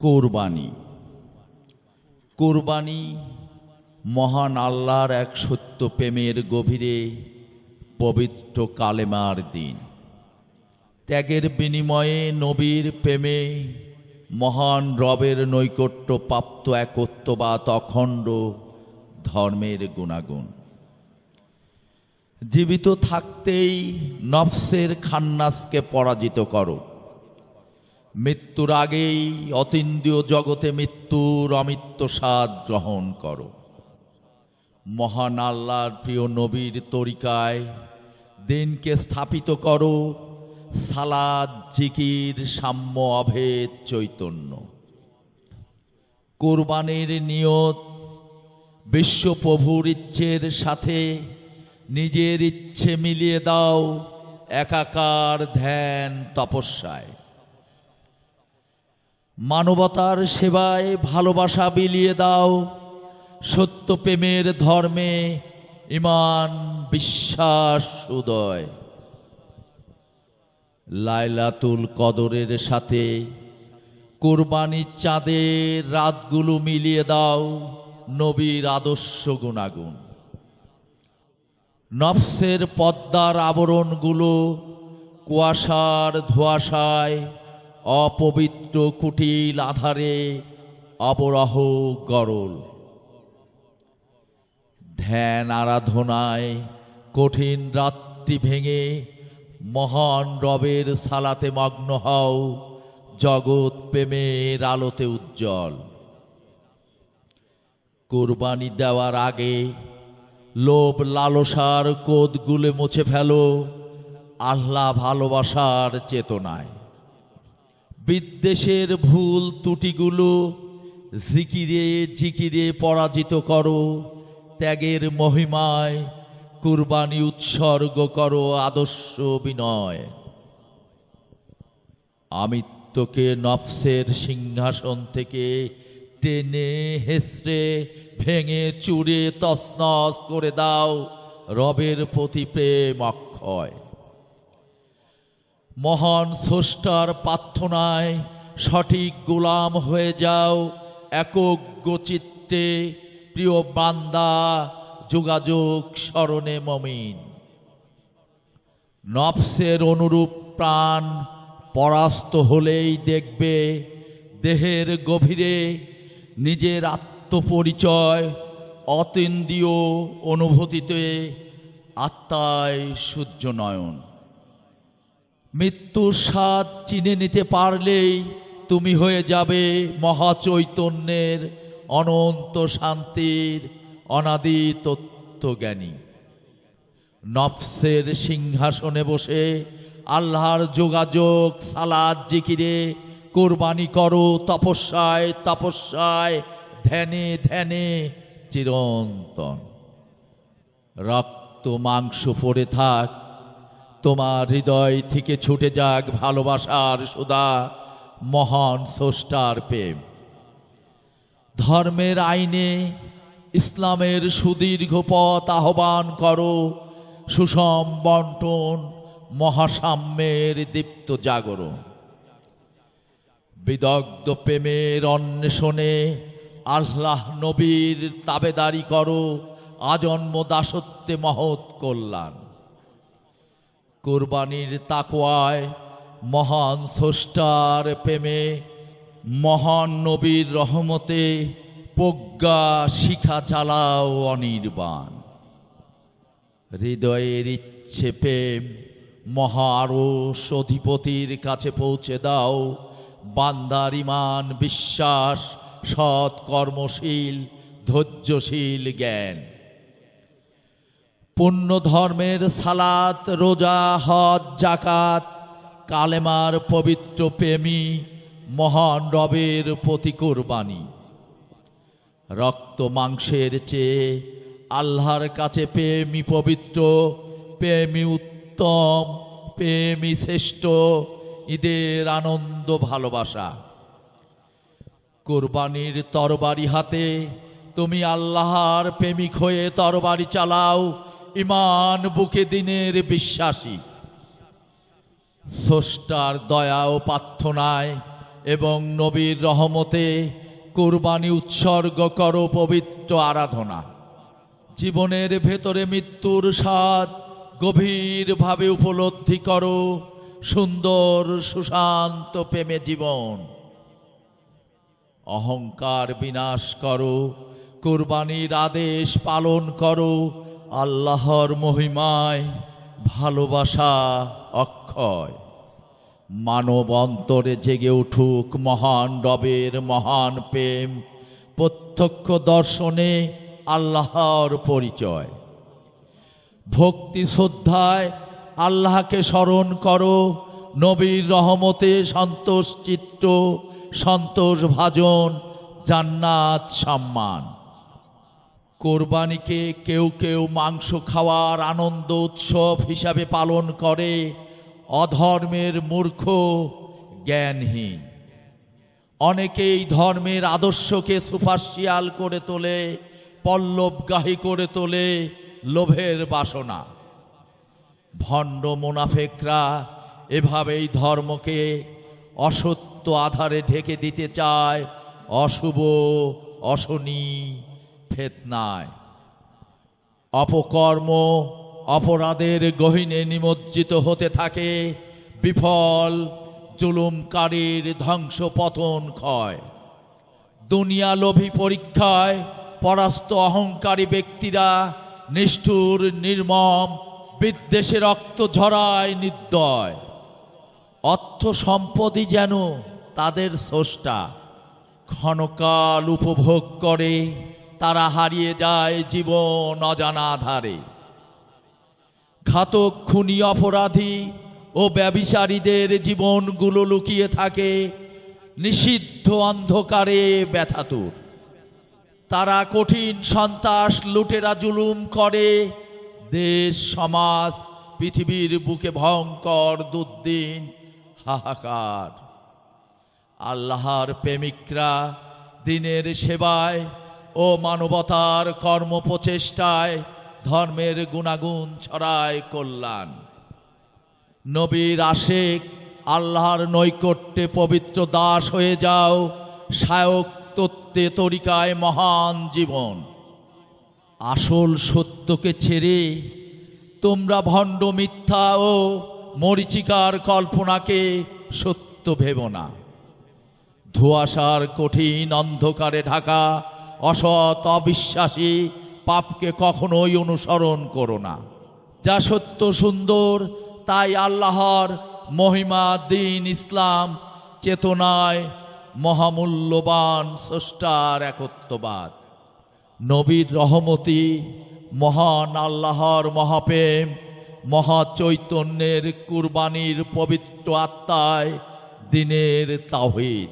কোরবানি। কোরবানি মহান আল্লাহর এক সত্য প্রেমের গভীরে পবিত্র কালেমার দিন। ত্যাগের বিনিময়ে নবীর প্রেমে মহান রবের নৈকট্য প্রাপ্ত একত্ববাদ অখণ্ড ধর্মের গুণাগুণ। জীবিত থাকতেই নফসের খান্নাসকে পরাজিত করো। মৃত্যুর আগেই অতীন্দ্রিয় জগতে মৃত্যুর অমৃত্য স্বাদ গ্রহণ করো। মহান আল্লাহর প্রিয় নবীর তরিকায় দিনকে স্থাপিত করো। সালাত, জিকির, সাম্য, অভেদ, চৈতন্য। কোরবানির নিয়ত বিশ্বপ্রভুর ইচ্ছের সাথে নিজের ইচ্ছে মিলিয়ে দাও একাকার ধ্যান তপস্যায়। মানবতার সেবায় ভালোবাসা বিলিয়ে দাও সত্য প্রেমের ধর্মে ঈমান বিশ্বাস উদয়। লাইলাতুল কদরের সাথে কোরবানির চাঁদের রাতগুলো মিলিয়ে দাও নবীর আদর্শ গুণাগুণ। নফসের পদ্মার আবরণগুলো কুয়াশার ধোঁয়াশায় অপবিত্র কুটিল আধারে অবরাহ গরল। ধ্যান আরাধনায় কঠিন রাত্রি ভেঙে মহান রবের সালাতে মগ্ন হও জগৎ প্রেমের আলোতে উজ্জ্বল। কোরবানি দেওয়ার আগে লোভ লালসার কোদগুলো মুছে ফেলো আল্লাহ ভালোবাসার চেতনায়। বিদ্বেষের ভুল ত্রুটিগুলো জিকিরে জিকিরে পরাজিত করো। ত্যাগের মহিমায় কুরবানি উৎসর্গ করো আদর্শ বিনয়। আমিত্বকে নফসের সিংহাসন থেকে টেনে হেসড়ে ভেঙে চুরে তছনছ করে দাও রবের প্রতি প্রেম অক্ষয়। মহান স্রষ্টার প্রার্থনায় সঠিক গোলাম হয়ে যাও একক চিত্তে প্রিয় বান্দা যোগাযোগ স্মরণে মমিন। নফসের অনুরূপ প্রাণ পরাস্ত হলেই দেখবে দেহের গভীরে নিজের আত্মপরিচয় অতীন্দ্রিয় অনুভূতিতে আত্মায় সূর্য নয়ন। মৃত্যুর স্বাদ চিনে নিতে পারলেই তুমি হয়ে যাবে মহাচৈতন্যের অনন্ত শান্তির অনাদি তত্ত্বজ্ঞানী। নফসের সিংহাসনে বসে আল্লাহর যোগাযোগ সালাত জিকিরে কোরবানি করো তপস্যায় তপস্যায় ধ্যানে ধ্যানে চিরন্তন। রক্ত মাংস পড়ে থাক তোমার হৃদয় থেকে ছুটে যাক ভালোবাসার সুধা মহান স্রষ্টার প্রেম। ধর্মের আইনে ইসলামের সুদীর্ঘ পথ আহ্বান করো সুষম বন্টন মহাসাম্যের দীপ্ত জাগরণ। বিদগ্ধ প্রেমের অন্বেষণে আল্লাহ নবীর তাবেদারি করো আজন্ম দাসত্বে মহৎ কল্যাণ। কোরবানির তাকওয়ায় মহান স্রষ্টার প্রেমে মহান নবীর রহমতে প্রজ্ঞা শিখা চালাও অনির্বাণ। হৃদয়ের ইচ্ছে প্রেম মহা আরশ অধিপতির কাছে পৌঁছে দাও বান্দার ঈমান বিশ্বাস সৎ কর্মশীল ধৈর্যশীল জ্ঞান। পুণ্য ধর্মের সালাত রোজা হজ জাকাত কালেমার পবিত্র প্রেমী মহান রবের প্রতি কোরবানি। রক্ত মাংসের চেয়ে আল্লাহর কাছে প্রেমী পবিত্র প্রেমী উত্তম প্রেমী শ্রেষ্ঠ ঈদের আনন্দ ভালোবাসা। কোরবানির তরবারি হাতে তুমি আল্লাহর প্রেমিক হয়ে তরবারি চালাও ঈমান বুকে দিনের বিশ্বাসী। স্রষ্টার দয়া ও প্রার্থনায় এবং নবীর রহমতে কুরবানি উৎসর্গ করো পবিত্র আরাধনা। জীবনের ভেতরে মৃত্যুর স্বাদ গভীরভাবে উপলব্ধি করো, সুন্দর সুশান্ত প্রেমে জীবন। অহংকার বিনাশ করো, কুরবানির আদেশ পালন করো, আল্লাহর মহিমায় ভালোবাসা অক্ষয়। মানব অন্তরে জেগে উঠুক মহান রবের মহান প্রেম, প্রত্যক্ষ দর্শনে আল্লাহর পরিচয়। ভক্তি শ্রদ্ধায় আল্লাহকে স্মরণ করো, নবীর রহমতে সন্তোষ চিত্ত, সন্তোষ ভাজন, জান্নাত সম্মান। কোরবানিকে কেউ কেউ মাংস খাওয়ার আনন্দ উৎসব হিসাবে পালন করে, অধর্মের মূর্খ জ্ঞানহীন। অনেকেই ধর্মের আদর্শকে সুপারশিয়াল করে তোলে, পল্লবগাহী করে তোলে লোভের বাসনা। ভণ্ড মুনাফেকরা এভাবেই ধর্মকে অসত্য আধারে ঢেকে দিতে চায়, অশুভ অশনি ফেতনায়। অপকর্ম অপরাধের গহীনে নিমজ্জিত হতে থাকে, বিফল জুলুমকারীর ধ্বংস পতন ক্ষয়। দুনিয়া লোভী পরীক্ষায় পরাস্ত অহংকারী ব্যক্তিরা নিষ্ঠুর নির্মম বিদ্বেষে রক্ত ঝরায় নির্দয়। অর্থ সম্পদই যেন তাদের স্রষ্টা, ক্ষণকাল উপভোগ করে তারা হারিয়ে যায় জীবন অজানা ধারে। ঘাতক খুনি অপরাধী ও ব্যভিচারীদের জীবনগুলো লুকিয়ে থাকে নিষিদ্ধ অন্ধকারে ব্যথাতুর। তারা কঠিন সন্ত্রাস লুটেরা জুলুম করে, দেশ সমাজ পৃথিবীর বুকে ভয়ঙ্কর দুর্দিন হাহাকার। আল্লাহর প্রেমিকরা দিনের সেবায় ও মানবতার কর্মপ্রচেষ্টায় ধর্মের গুণাগুণ ছড়ায় কল্যাণ। নবীর আশেক আল্লাহর নৈকট্যে পবিত্র দাস হয়ে যাও, শায়ক তত্ত্বে তরিকায় মহান জীবন। আসল সত্যকে ছেড়ে তোমরা ভণ্ড মিথ্যা ও মরীচিকার কল্পনাকে সত্য ভেবো না। ধোঁয়াশার কঠিন অন্ধকারে ঢাকা অসৎ অবিশ্বাসী পাপকে কখনোই অনুসরণ করো না। যা সত্য সুন্দর তাই আল্লাহর মহিমা দ্বীন ইসলাম চেতনায় মহামূল্যবান স্রষ্টার একত্ববাদ। নবীর রহমতি, মহান আল্লাহর মহাপ্রেম, মহাচৈতন্যের কুরবানির পবিত্র আত্মায় দিনের তাওহীদ।